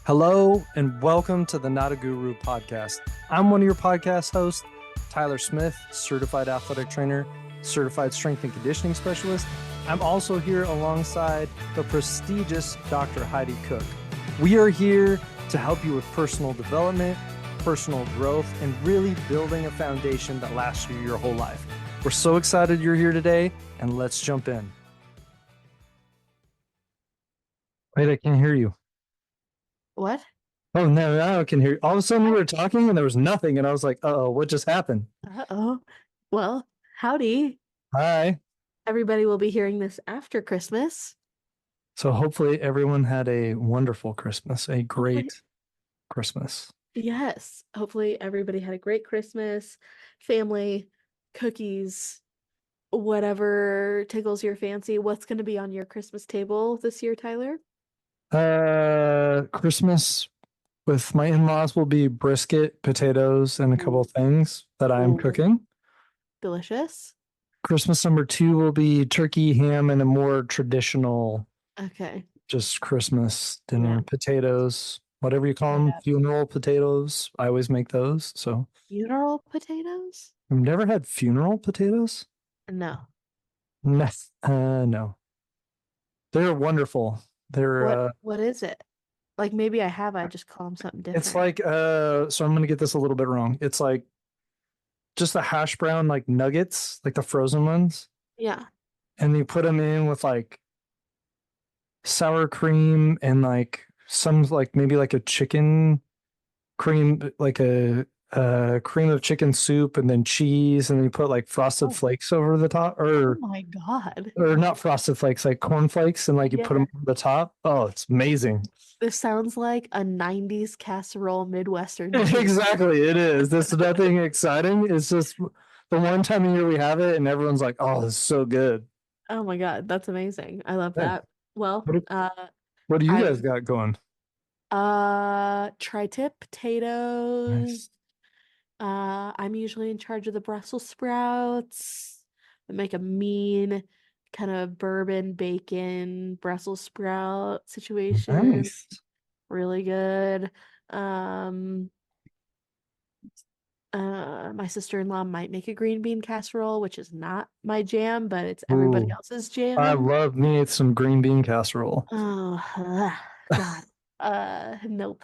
Hello and welcome to the Not a Guru podcast. I'm one of your podcast hosts, Tyler Smith, certified athletic trainer, certified strength and conditioning specialist. I'm also here alongside the prestigious Dr. Heidi Cook. We are here to help you with personal development, personal growth, and really building a foundation that lasts you your whole life. We're so excited you're here today, and let's jump in. Wait, I can't hear you. What? Oh, no, now I can hear you. All of a sudden we were talking and there was nothing. And I was like, uh-oh, what just happened? Uh-oh. Well, howdy. Hi. Everybody will be hearing this after Christmas. So hopefully everyone had a wonderful Christmas, a Hopefully, great Christmas. yes. Hopefully everybody had a great Christmas, family, cookies, whatever tickles your fancy. What's going to be on your Christmas table this year, Tyler? Christmas with my in-laws will be brisket, potatoes, and a couple Ooh. of things that I'm Ooh, cooking. delicious. Christmas number two will be turkey, ham, and a more traditional, Okay. just Christmas dinner, Yeah. potatoes, whatever you call Oh, them, yeah. funeral potatoes. I always make those. So Funeral potatoes? I've never had funeral potatoes. No. No, no. They're wonderful. They're What is it? Like maybe I have, I just call them something it's different. like so I'm gonna get this a little bit wrong. It's like just the hash brown like nuggets, like the frozen ones, Yeah. and you put them in with like sour cream and like some like maybe like a chicken cream, like a cream of chicken soup, and then cheese, and then you put like frosted Oh, flakes over the top, oh my God. or not frosted flakes, like corn flakes, and like you put them Yeah. over the top. Oh, it's amazing. This sounds like a 90s casserole Midwestern dish. Exactly, it is. This is nothing exciting. It's just the one time a year we have it, and everyone's like, "Oh, this is so good." Oh my God, that's amazing. I love Hey, that. Well, what do, what do you guys I'm got going? tri-tip Nice. potatoes. I'm usually in charge of the Brussels sprouts. I make a mean kind of bourbon bacon Brussels sprout situation. Nice. Really good. Um, my sister-in-law might make a green bean casserole, which is not my jam, but it's everybody Ooh, else's I jam. love me some green bean casserole. Oh, God. Nope.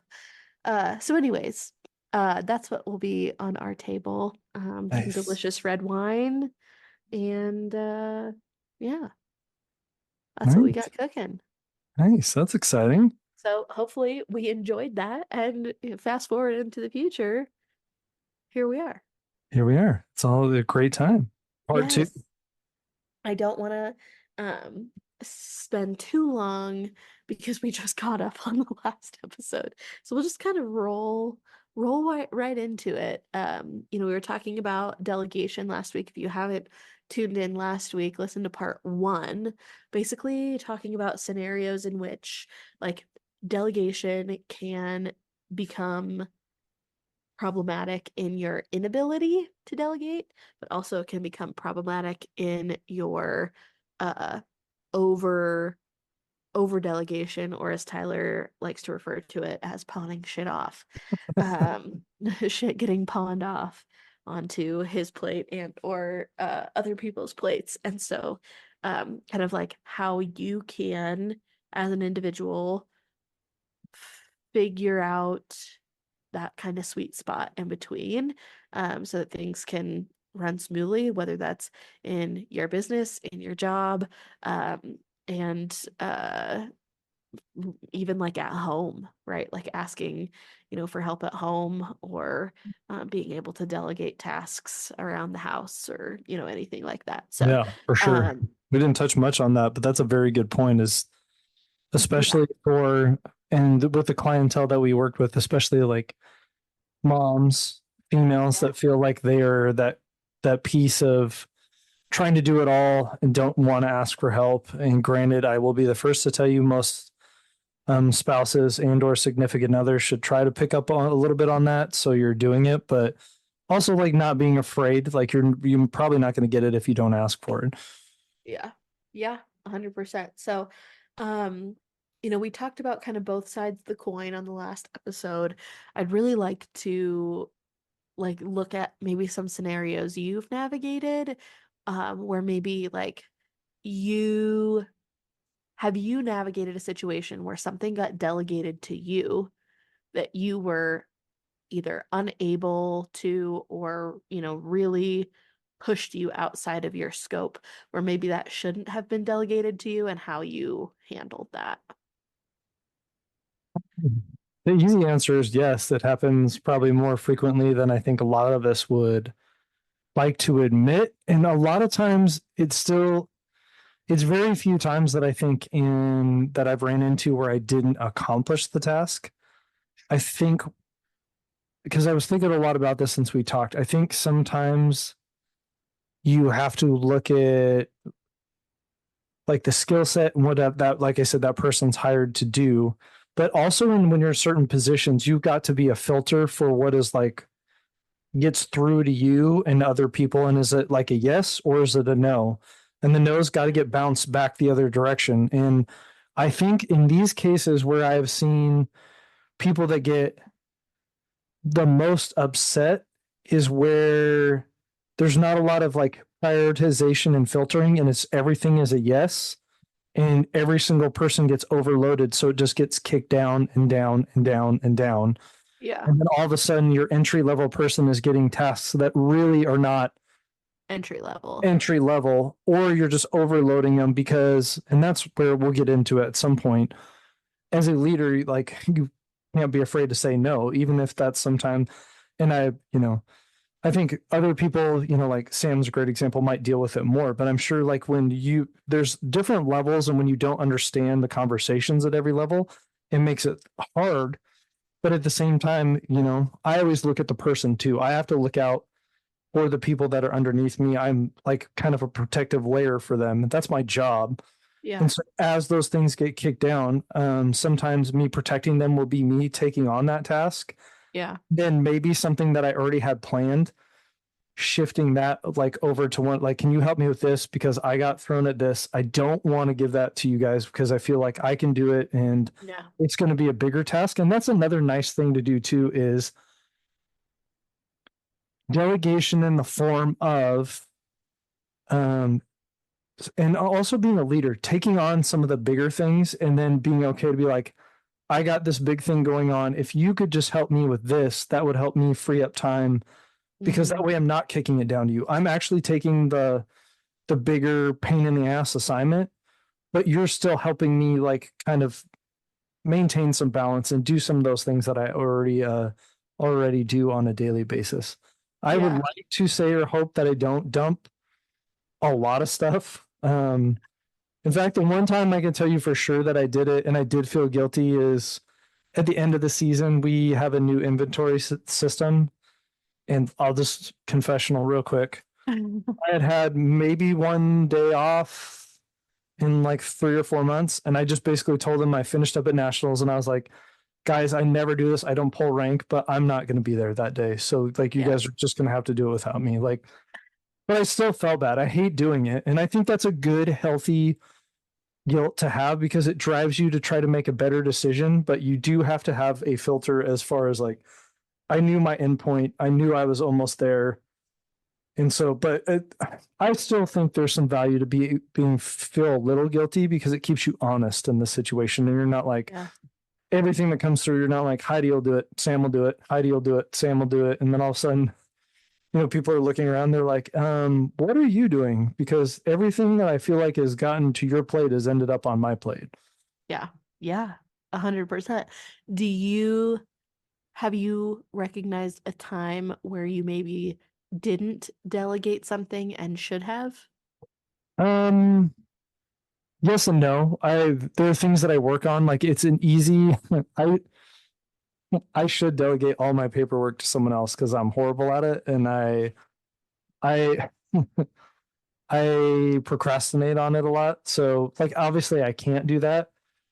So anyways, that's what will be on our table. Some Nice. delicious red wine, and yeah, that's what we Nice. got cooking. Nice. That's exciting. So hopefully we enjoyed that, and fast forward into the future, here we are. Here we are. It's all a great time. Part two. Yes. I don't want to spend too long because we just caught up on the last episode. So we'll just kind of roll right into it. We were talking about delegation last week. If you haven't tuned in last week, listen to part one, basically talking about scenarios in which like delegation can become problematic in your inability to delegate, but also can become problematic in your uh over over delegation, or as Tyler likes to refer to it as pawning shit off. Um shit getting pawned off onto his plate and or other people's plates. And so kind of like how you can as an individual figure out that kind of sweet spot in between, so that things can run smoothly, whether that's in your business, in your job, and even like at home, right? Like asking, for help at home, or being able to delegate tasks around the house, or, anything like that. So, Yeah, for sure. um, We didn't touch much on that, but that's a very good point, is yeah, especially for and with the clientele that we worked with, especially like moms, females yeah, that feel like they are that piece of trying to do it all and don't want to ask for help. And granted, I will be the first to tell you most spouses and or significant others should try to pick up on a little bit on that so you're doing it, but also like not being afraid, like you're probably not going to get it if you don't ask for it. yeah, yeah, 100%. So, um, we talked about kind of both sides of the coin on the last episode. I'd really like to like look at maybe some scenarios you've navigated, where maybe like you you navigated a situation where something got delegated to you that you were either unable to or, really pushed you outside of your scope, where maybe that shouldn't have been delegated to you and how you handled that. The easy answer is yes. It happens probably more frequently than I think a lot of us would like to admit. And a lot of times it's very few times that I think in that I've ran into where I didn't accomplish the task. I think because I was thinking a lot about this since we talked, I think sometimes you have to look at like the skill set and what that, like I said, that person's hired to do. But also when you're in certain positions, you've got to be a filter for what is like gets through to you and other people. And is it like a yes or is it a no? And the no's got to get bounced back the other direction. And I think in these cases where I've seen people that get the most upset is where there's not a lot of like prioritization and filtering, and it's everything is a yes, and every single person gets overloaded, so it just gets kicked down and down and down and down. Yeah. And then all of a sudden, your entry level person is getting tasks that really are not Entry level. entry level, or you're just overloading them because, and that's where we'll get into it at some point. As a leader, like you can't be afraid to say no, even if that's sometime. And I think other people, like Sam's a great example, might deal with it more. But I'm sure, like there's different levels, and when you don't understand the conversations at every level, it makes it hard. But at the same time, I always look at the person too. I have to look out for the people that are underneath me. I'm like kind of a protective layer for them. That's my job. Yeah. And so as those things get kicked down, sometimes me protecting them will be me taking on that task. Yeah. Then maybe something that I already had planned, shifting that like over to one, like, can you help me with this? Because I got thrown at this. I don't want to give that to you guys because I feel like I can do it and Yeah. it's going to be a bigger task. And that's another nice thing to do too, is delegation in the form of, um, and also being a leader, taking on some of the bigger things and then being okay to be like, I got this big thing going on. If you could just help me with this, that would help me free up time, because that way I'm not kicking it down to you. I'm actually taking the bigger pain in the ass assignment, but you're still helping me like kind of maintain some balance and do some of those things that I already do on a daily basis. I would Yeah. like to say or hope that I don't dump a lot of stuff. In fact, the one time I can tell you for sure that I did it and I did feel guilty is at the end of the season, we have a new inventory system. And I'll just confessional real quick. I had maybe one day off in like 3 or 4 months. And I just basically told them I finished up at nationals and I was like, guys, I never do this. I don't pull rank, but I'm not going to be there that day. So like, you Yeah. guys are just going to have to do it without me. Like, but I still felt bad. I hate doing it. And I think that's a good, healthy guilt to have because it drives you to try to make a better decision. But you do have to have a filter as far as like, I knew my endpoint. I knew I was almost there. And so, I still think there's some value to being feel a little guilty because it keeps you honest in the situation. And you're not like Yeah. everything that comes through, you're not like Heidi will do it, Sam will do it, Heidi will do it, Sam will do it. And then all of a sudden, people are looking around, they're like, what are you doing? Because everything that I feel like has gotten to your plate has ended up on my plate. Yeah. Yeah. 100%. Have you recognized a time where you maybe didn't delegate something and should have? Um, yes and no. There are things that I work on. Like it's an easy, I should delegate all my paperwork to someone else because I'm horrible at it. And I, I procrastinate on it a lot. So like, obviously I can't do that.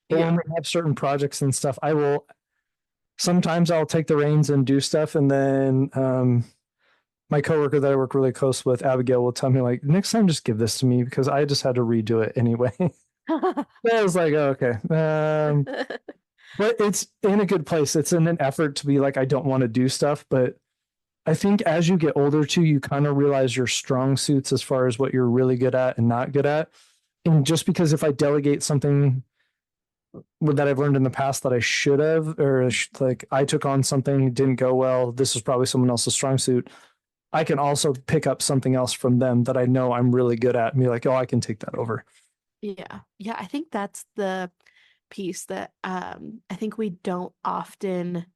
But when Yeah. we have certain projects and stuff, sometimes I'll take the reins and do stuff. And then, my coworker that I work really close with, Abigail, will tell me like, next time, just give this to me because I just had to redo it anyway. I was like, oh, okay. But it's in a good place. It's in an effort to be like, I don't want to do stuff. But I think as you get older too, you kind of realize your strong suits as far as what you're really good at and not good at. And just because if I delegate something that I've learned in the past that I should have, or like I took on something, didn't go well, this is probably someone else's strong suit. I can also pick up something else from them that I know I'm really good at and be like, oh, I can take that over. Yeah. Yeah, I think that's the piece that I think we don't often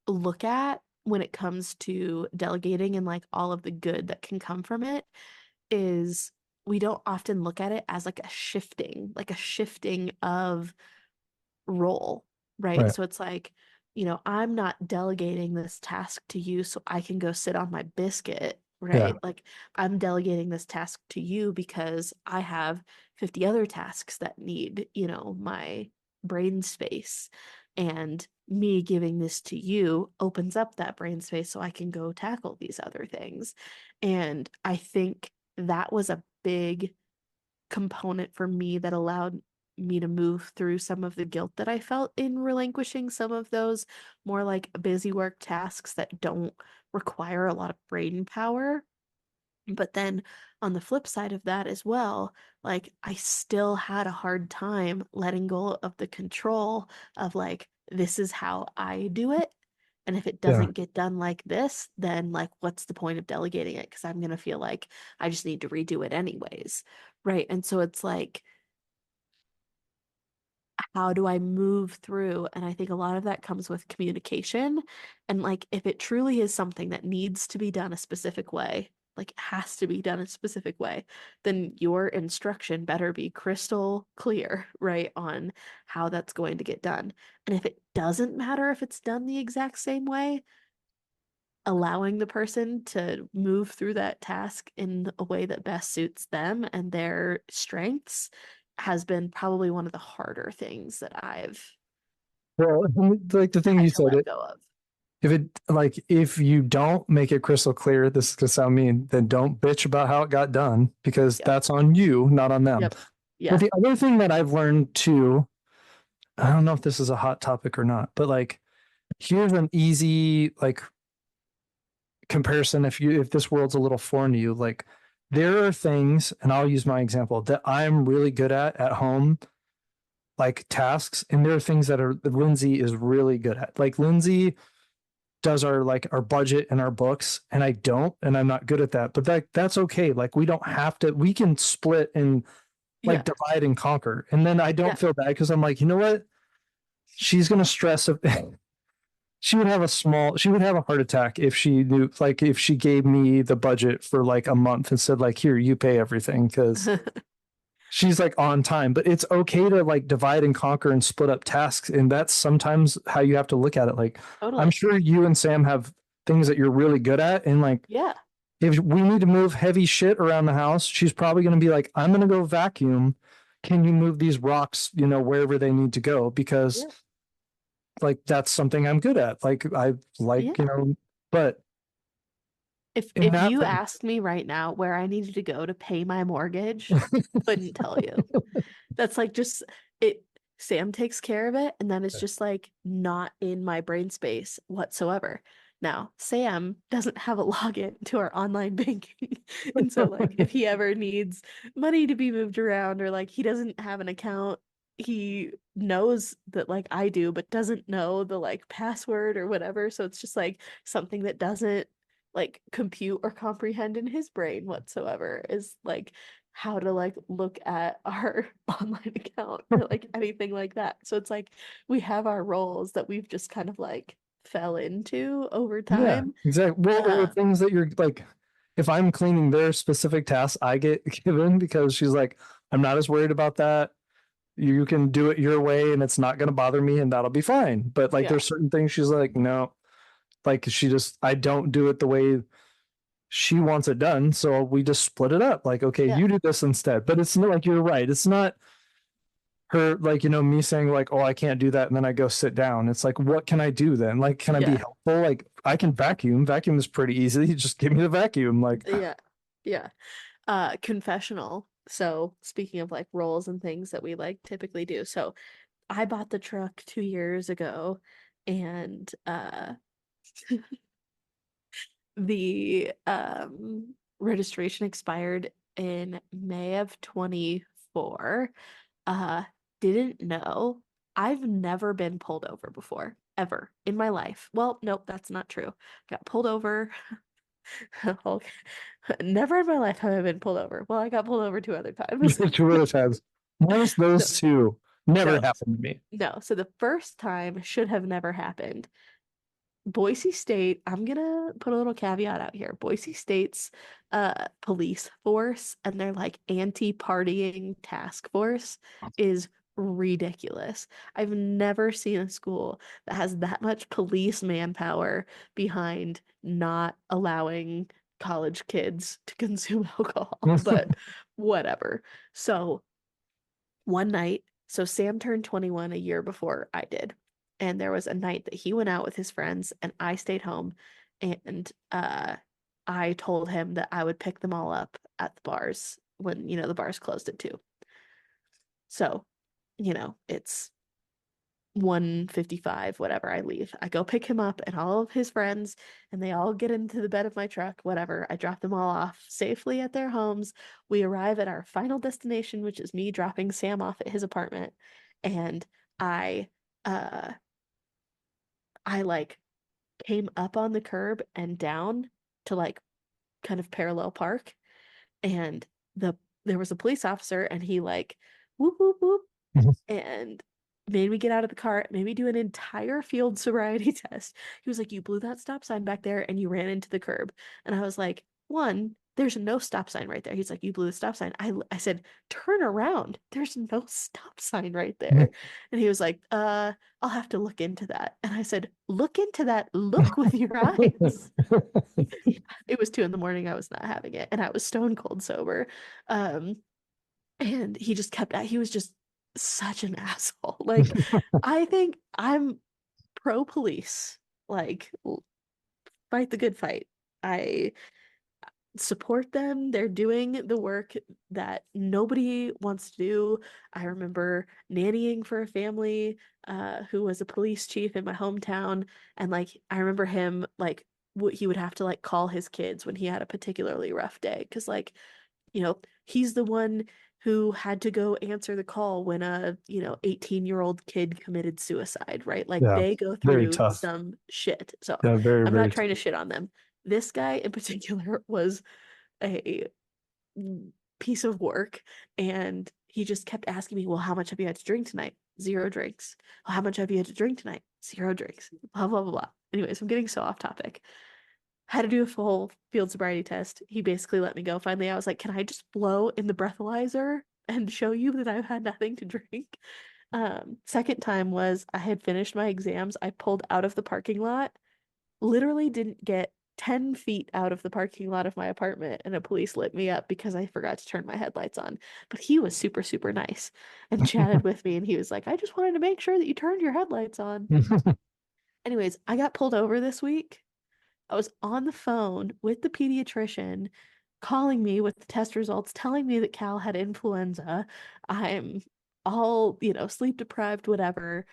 look at when it comes to delegating and like all of the good that can come from it is we don't often look at it as like a shifting of role, right? Right. So it's like, I'm not delegating this task to you so I can go sit on my biscuit, Yeah. right? Like, I'm delegating this task to you because I have 50 other tasks that need, my brain space. And me giving this to you opens up that brain space so I can go tackle these other things. And I think that was a big component for me that allowed me to move through some of the guilt that I felt in relinquishing some of those more like busy work tasks that don't require a lot of brain power. But then on the flip side of that as well, like I still had a hard time letting go of the control of like, this is how I do it. And if it Yeah. doesn't get done like this, then like, what's the point of delegating it? Because I'm going to feel like I just need to redo it anyways. Right. And so it's like, how do I move through? And I think a lot of that comes with communication. And like, if it truly is something that needs to be done a specific way, like it has to be done a specific way, then your instruction better be crystal clear, right, on how that's going to get done. And if it doesn't matter if it's done the exact same way, allowing the person to move through that task in a way that best suits them and their strengths has been probably one of the harder things that I've Well, like the thing had you to said, let go of. if you don't make it crystal clear, this is gonna sound mean, then don't bitch about how it got done because Yep. that's on you, not on them. Yep. But Yeah. the other thing that I've learned too, I don't know if this is a hot topic or not, but like here's an easy like comparison if this world's a little foreign to you, like there are things, and I'll use my example that I'm really good at home, like tasks, and there are things that are Lindsay is really good at. Like Lindsay does our budget and our books, and I don't, and I'm not good at that. But that's okay. Like we don't have to, we can split and like Yeah. divide and conquer. And then I don't Yeah. feel bad because I'm like, you know what? She's gonna stress if she would have a heart attack if she knew, like if she gave me the budget for like a month and said like, here, you pay everything because she's like on time. But it's okay to like divide and conquer and split up tasks. And that's sometimes how you have to look at it. Like I'm Totally. sure you and Sam have things that you're really good at. And like Yeah. if we need to move heavy shit around the house, she's probably going to be like, I'm going to go vacuum. Can you move these rocks, wherever they need to go? Because Yeah. like that's something I'm good at. Like I like, Yeah. but in If that you thing, asked me right now where I needed to go to pay my mortgage, couldn't tell you. That's like just it Sam takes care of it and then it's just like not in my brain space whatsoever. Now, Sam doesn't have a login to our online banking. And so like if he ever needs money to be moved around or like he doesn't have an account, he knows that like I do, but doesn't know the like password or whatever. So it's just like something that doesn't like compute or comprehend in his brain whatsoever is like how to like look at our online account or like anything like that. So it's like we have our roles that we've just kind of like fell into over yeah, time. exactly. Well, or Uh, things that you're like, if I'm cleaning their specific tasks, I get given because she's like, I'm not as worried about that. You can do it your way and it's not going to bother me and that'll be fine. But like, yeah, there's certain things she's like, no, like I don't do it the way she wants it done. So we just split it up. Like, okay, yeah, you do this instead. But it's not like you're right. It's not her like me saying like, oh, I can't do that, and then I go sit down. It's like, what can I do then? Like, can I be yeah, helpful? Like I can vacuum. Vacuum is pretty easy. Just give me the vacuum. Like yeah, yeah. Confessional. So speaking of like roles and things that we like typically do. So I bought the truck 2 years ago, and the registration expired in May of 24. Uh didn't know. I've never been pulled over before, ever in my life. Well, nope, that's not true. Got pulled over. Okay. Never in my life have I been pulled over. Well, I got pulled over 2 other times. Two other times. Minus No, those two. Never no, happened to me. no. So the first time should have never happened. Boise State, I'm gonna put a little caveat out here. Boise State's police force and their like anti-partying task force is ridiculous. I've never seen a school that has that much police manpower behind not allowing college kids to consume alcohol, but whatever. So one night, so Sam turned 21 a year before I did. And there was a night that he went out with his friends and I stayed home, and I told him that I would pick them all up at the bars when, the bars closed at 2. So, it's 1:55, whatever, I leave. I go pick him up and all of his friends, and they all get into the bed of my truck, whatever. I drop them all off safely at their homes. We arrive at our final destination, which is me dropping Sam off at his apartment. And I uh I like came up on the curb and down to like kind of parallel park, and there was a police officer, and he like whoop whoop whoop and made me get out of the car, made me do an entire field sobriety test. He was like, "You blew that stop sign back there and you ran into the curb." And I was like, "One, there's no stop sign right there." He's like, "You blew the stop sign." I said, "Turn around. There's no stop sign right there." And he was like, I'll have to look into that." And I said, "Look into that. Look with your eyes." It was 2 in the morning. I was not having it. And I was stone cold sober. Um, and he just kept he was just such an asshole. Like, I think I'm pro police. Like, fight the good fight. I support them. They're doing the work that nobody wants to do. I remember nannying for a family who was a police chief in my hometown, and like I remember him like he would have to like call his kids when he had a particularly rough day, because like, he's the one who had to go answer the call when a, 18-year-old kid committed suicide, right? Like, Yeah, they go very through tough. some shit. So Yeah, very, I'm very not tough. trying to shit on them. This guy in particular was a piece of work, and he just kept asking me, "Well, how much have you had to drink tonight?" "Zero drinks." "Well, how much have you had to drink tonight?" "Zero drinks." Blah, blah, blah, blah. Anyways, I'm getting so off topic. Had to do a full field sobriety test. He basically let me go. Finally, I was like, "Can I just blow in the breathalyzer and show you that I've had nothing to drink?" Second time was I had finished my exams. I pulled out of the parking lot, literally didn't get 10 feet out of the parking lot of my apartment, and a police lit me up because I forgot to turn my headlights on. But he was super, super nice and chatted with me, and he was like, "I just wanted to make sure that you turned your headlights on." Anyways, I got pulled over this week. I was on the phone with the pediatrician calling me with the test results, telling me that Cal had influenza. I'm all, sleep deprived, whatever.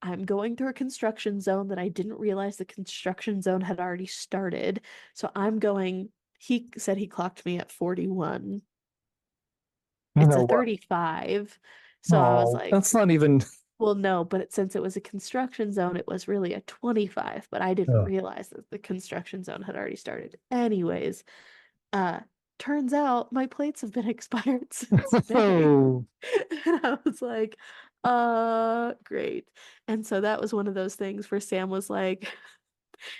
I'm going through a construction zone that I didn't realize the construction zone had already started. So he said he clocked me at 41. You It's a know what? 35. So I was Oh, like, that's not even. well, no, but since it was a construction zone, it was really a 25, but I didn't Oh. realize that the construction zone had already started. Anyways, uh, turns out my plates have been expired since May. Oh. And I was like, great. And so that was one of those things where Sam was like,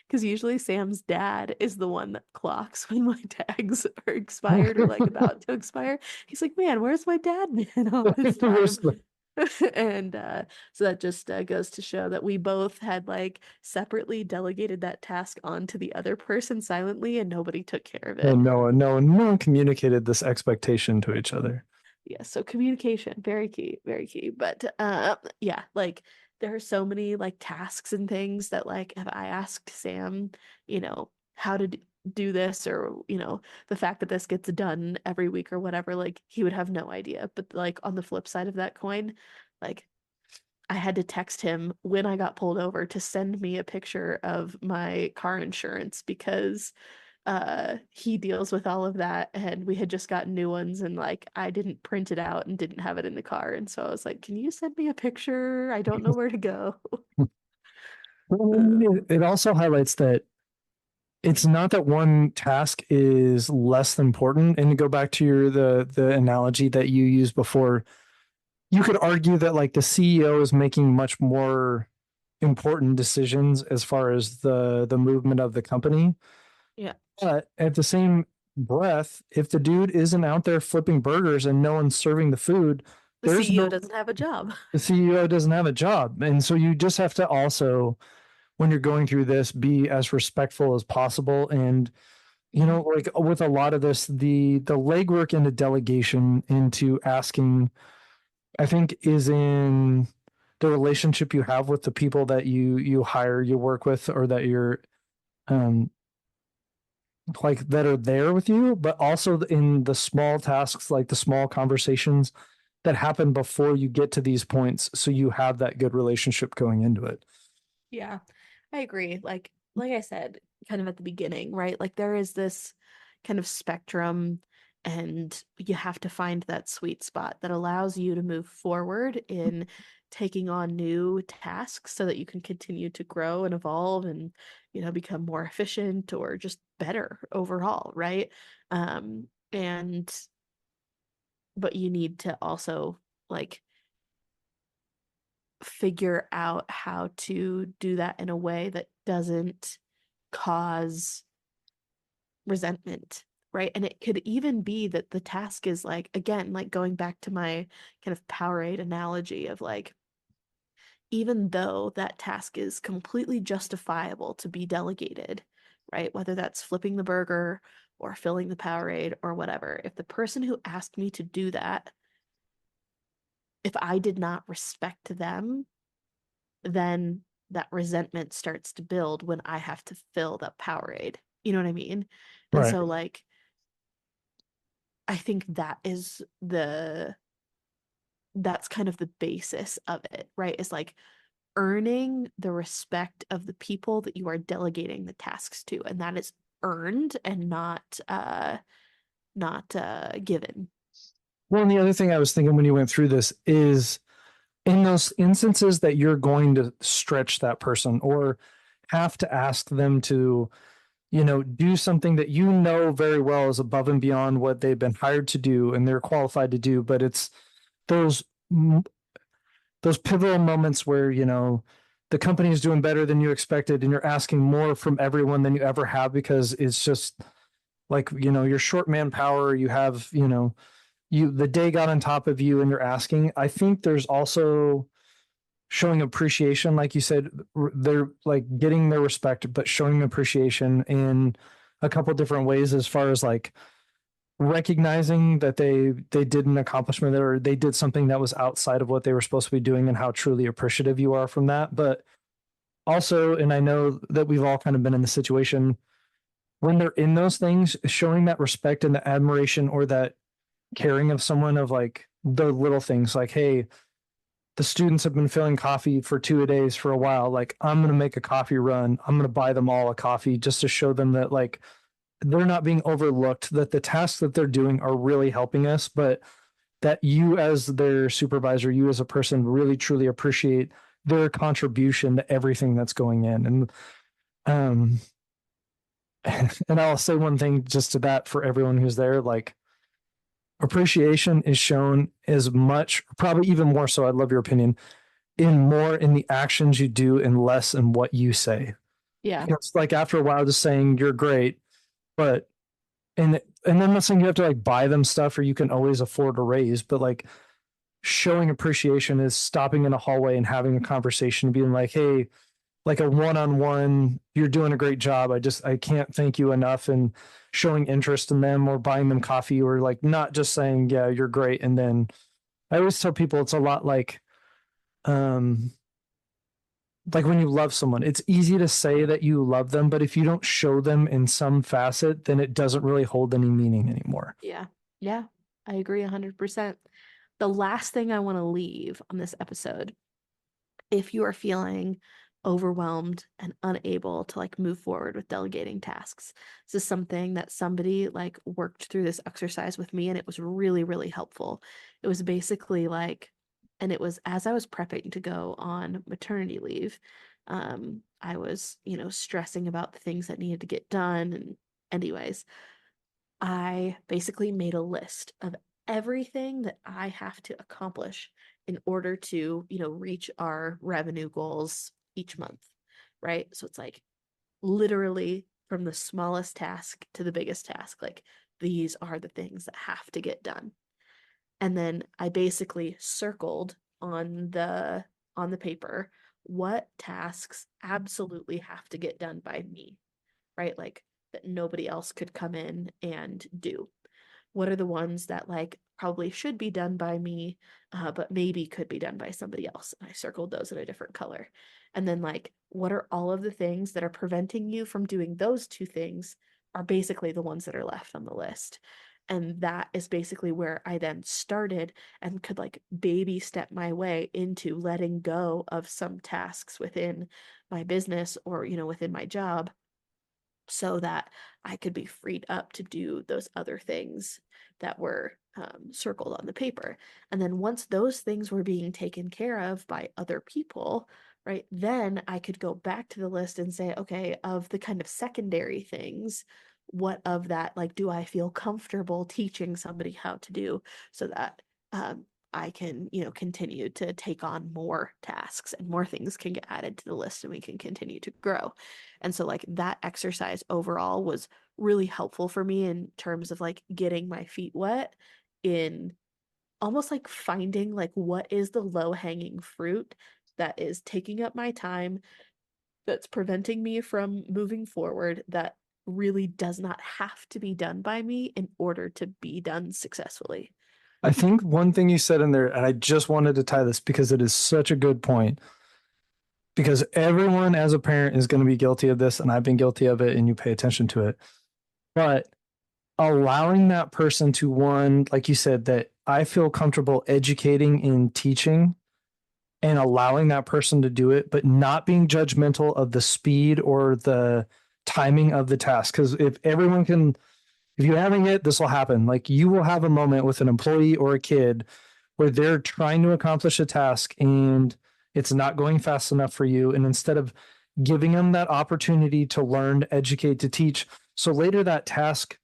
because usually Sam's dad is the one that clocks when my tags are expired or like about to expire. He's like, "Man, where's my dad been all this time?" And so that just goes to show that we both had like separately delegated that task onto the other person silently, and nobody took care of it. And no one communicated this expectation to each other. Yeah, so communication, very key, very key. But yeah, like there are so many like tasks and things that like if I asked Sam, how to do, do this, or the fact that this gets done every week or whatever, like he would have no idea. But like on the flip side of that coin, like I had to text him when I got pulled over to send me a picture of my car insurance because he deals with all of that, and we had just gotten new ones, and like I didn't print it out and didn't have it in the car, and so I was like, can you send me a picture? I don't know where to go. Well, I uh, mean, it also highlights that it's not that one task is less important. And to go back to the analogy that you used before, you could argue that like the CEO is making much more important decisions as far as the movement of the company. yeah, But at the same breath, if the dude isn't out there flipping burgers and no one's serving the food, the there's CEO no doesn't have a job. the CEO doesn't have a job. And so you just have to also, when you're going through this, be as respectful as possible. And like with a lot of this, the legwork into delegation, into asking, I think, is in the relationship you have with the people that you hire, you work with, or that you're um like that are there with you, but also in the small tasks, like the small conversations that happen before you get to these points, so you have that good relationship going into it. Yeah, I agree. Like I said, kind of at the beginning, right? Like there is this kind of spectrum, and you have to find that sweet spot that allows you to move forward in taking on new tasks so that you can continue to grow and evolve and, become more efficient or just better overall, right? And but you need to also like figure out how to do that in a way that doesn't cause resentment, right? And it could even be that the task is like, again, like going back to my kind of Powerade analogy of like, even though that task is completely justifiable to be delegated, right? Whether that's flipping the burger or filling the Powerade or whatever, if the person who asked me to do that, if I did not respect them, then that resentment starts to build when I have to fill that Powerade. You know what I mean? And Right. so like I think that's kind of the basis of it, right? Is like earning the respect of the people that you are delegating the tasks to, and that is earned and not given. Well, and the other thing I was thinking when you went through this is, in those instances that you're going to stretch that person or have to ask them to, do something that very well is above and beyond what they've been hired to do and they're qualified to do, but it's those those pivotal moments where, the company is doing better than you expected and you're asking more from everyone than you ever have, because it's just like, you're short manpower, you have, the day got on top of you and you're asking. I think there's also showing appreciation, like you said, they're like getting their respect, but showing appreciation in a couple different ways, as far as like recognizing that they did an accomplishment, or they did something that was outside of what they were supposed to be doing, and how truly appreciative you are from that. But also, and I know that we've all kind of been in the situation when they're in those things, showing that respect and the admiration or that caring of someone, of like the little things, like, hey, the students have been filling coffee for 2 days for a while. Like, I'm going to make a coffee run. I'm going to buy them all a coffee just to show them that, like, they're not being overlooked, that the tasks that they're doing are really helping us, but that you, as their supervisor, you as a person, really truly appreciate their contribution to everything that's going in. Um, and I'll say one thing just to that for everyone who's there, like, appreciation is shown as much, probably even more so, I'd love your opinion, in the actions you do and less in what you say. Yeah. Because like after a while, just saying you're great, but and I'm not saying you have to like buy them stuff or you can always afford a raise, but like showing appreciation is stopping in a hallway and having a conversation, being like, hey, like a one-on-one, you're doing a great job. I can't thank you enough, and showing interest in them, or buying them coffee, or like not just saying, yeah, you're great. And then I always tell people it's a lot like, um, like when you love someone, it's easy to say that you love them, but if you don't show them in some facet, then it doesn't really hold any meaning anymore. Yeah. Yeah. I agree 100%. The last thing I want to leave on this episode, if you are feeling overwhelmed and unable to like move forward with delegating tasks, this is something that somebody like worked through this exercise with me and it was really, really helpful. It was basically like, and it was as I was prepping to go on maternity leave, I was, stressing about the things that needed to get done. And anyways, I basically made a list of everything that I have to accomplish in order to, reach our revenue goals each month, right? So it's like literally from the smallest task to the biggest task, like these are the things that have to get done. And then I basically circled on the paper what tasks absolutely have to get done by me, right? Like that nobody else could come in and do. What are the ones that like probably should be done by me, but maybe could be done by somebody else? And I circled those in a different color. And then like, what are all of the things that are preventing you from doing those two things are basically the ones that are left on the list. And that is basically where I then started and could like baby step my way into letting go of some tasks within my business or, within my job so that I could be freed up to do those other things that were circled on the paper. And then once those things were being taken care of by other people, right, then I could go back to the list and say, okay, of the kind of secondary things, what of that, like, do I feel comfortable teaching somebody how to do so that I can, continue to take on more tasks and more things can get added to the list and we can continue to grow. And so like that exercise overall was really helpful for me in terms of like getting my feet wet in almost like finding like what is the low hanging fruit that is taking up my time, that's preventing me from moving forward, that really does not have to be done by me in order to be done successfully. I think one thing you said in there, and I just wanted to tie this because it is such a good point, because everyone as a parent is going to be guilty of this, and I've been guilty of it, and you pay attention to it. But allowing that person to, one, like you said, that I feel comfortable educating and teaching and allowing that person to do it, but not being judgmental of the speed or the timing of the task. Because if you haven't yet, this will happen. Like you will have a moment with an employee or a kid where they're trying to accomplish a task and it's not going fast enough for you. And instead of giving them that opportunity to learn, to educate, to teach, so later that task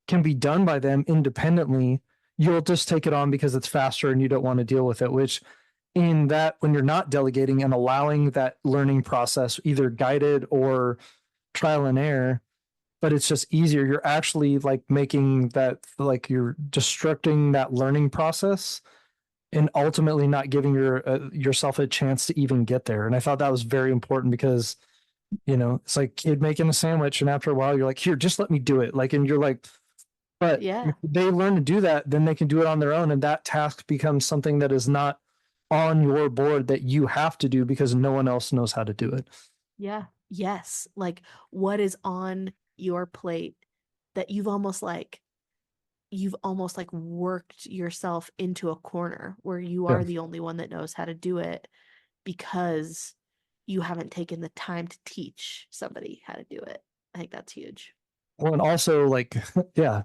can be done by them independently, you'll just take it on because it's faster and you don't want to deal with it, which in that when you're not delegating and allowing that learning process, either guided or trial and error, but it's just easier. You're actually like making that, like you're destructing that learning process and ultimately not giving yourself a chance to even get there. And I thought that was very important because, it's like kid making a sandwich. And after a while, you're like, here, just let me do it. Like, and you're like, but Yeah. if they learn to do that, then they can do it on their own. And that task becomes something that is not on your board that you have to do because no one else knows how to do it. Yeah. Yes. Like what is on your plate that you've almost like worked yourself into a corner where you Yeah. are the only one that knows how to do it because you haven't taken the time to teach somebody how to do it. I think that's huge. Well, and also like, yeah,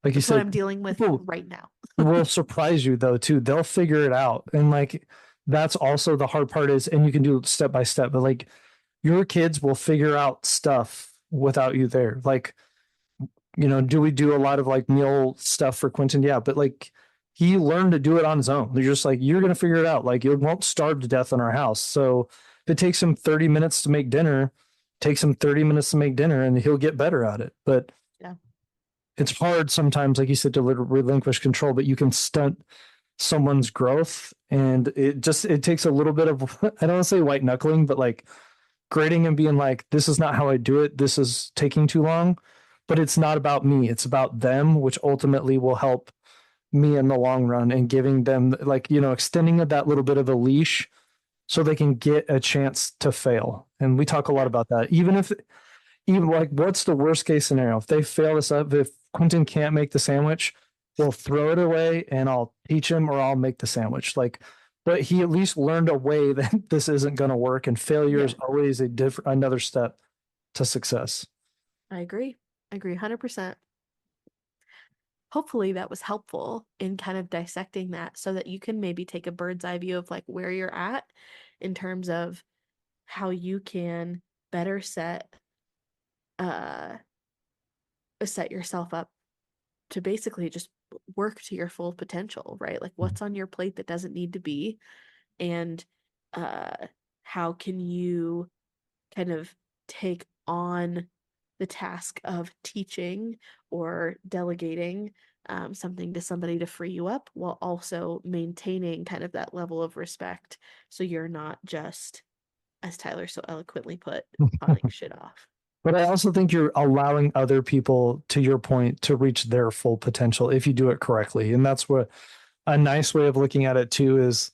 like you That's what said, I'm dealing with people right now. will surprise you though, too. They'll figure it out. And like, that's also the hard part is, and you can do it step by step, but like your kids will figure out stuff without you there. Like, do we do a lot of like meal stuff for Quentin? Yeah, but like he learned to do it on his own. They're just like, you're going to figure it out. Like, you won't starve to death in our house. So if it takes him 30 minutes to make dinner, takes him 30 minutes to make dinner and he'll get better at it. But Yeah. it's hard sometimes, like you said, to relinquish control, but you can stunt someone's growth. And it takes a little bit of, I don't want to say white knuckling, but like grading and being like, this is not how I do it. This is taking too long, but it's not about me. It's about them, which ultimately will help me in the long run and giving them like, extending that little bit of a leash so they can get a chance to fail. And we talk a lot about that. Even like, what's the worst case scenario? If they fail this up, if Quentin can't make the sandwich, we'll throw it away and I'll teach him or I'll make the sandwich. Like, but he at least learned a way that this isn't going to work, and failure is always another step to success. I agree. 100%. Hopefully that was helpful in kind of dissecting that so that you can maybe take a bird's eye view of like where you're at in terms of how you can better set yourself up to basically just work to your full potential, right? Like what's on your plate that doesn't need to be, and how can you kind of take on the task of teaching or delegating something to somebody to free you up while also maintaining kind of that level of respect, so you're not just, as Tyler so eloquently put, pawning shit off. But I also think you're allowing other people, to your point, to reach their full potential if you do it correctly. And that's what a nice way of looking at it too is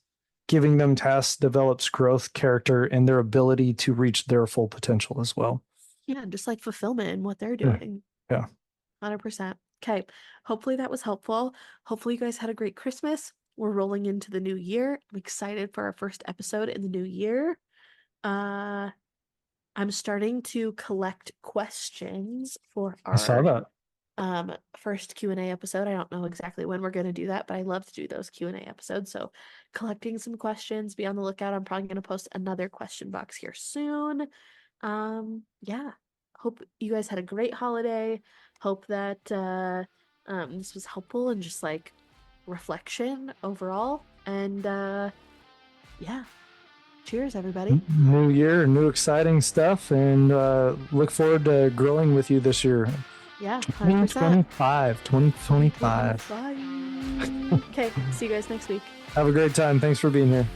giving them tasks develops growth, character, and their ability to reach their full potential as well. Yeah, just like fulfillment in what they're doing. Yeah. 100%. Okay. Hopefully that was helpful. Hopefully you guys had a great Christmas. We're rolling into the new year. I'm excited for our first episode in the new year. I'm starting to collect questions for I saw our that. first Q&A episode. I don't know exactly when we're going to do that, but I love to do those Q&A episodes. So collecting some questions, be on the lookout. I'm probably going to post another question box here soon. Yeah. Hope you guys had a great holiday. Hope that this was helpful and just like reflection overall. And yeah. Cheers, everybody. New year, new exciting stuff, and look forward to growing with you this year. Yeah, 2025. 2025. Okay, see you guys next week. Have a great time. Thanks for being here.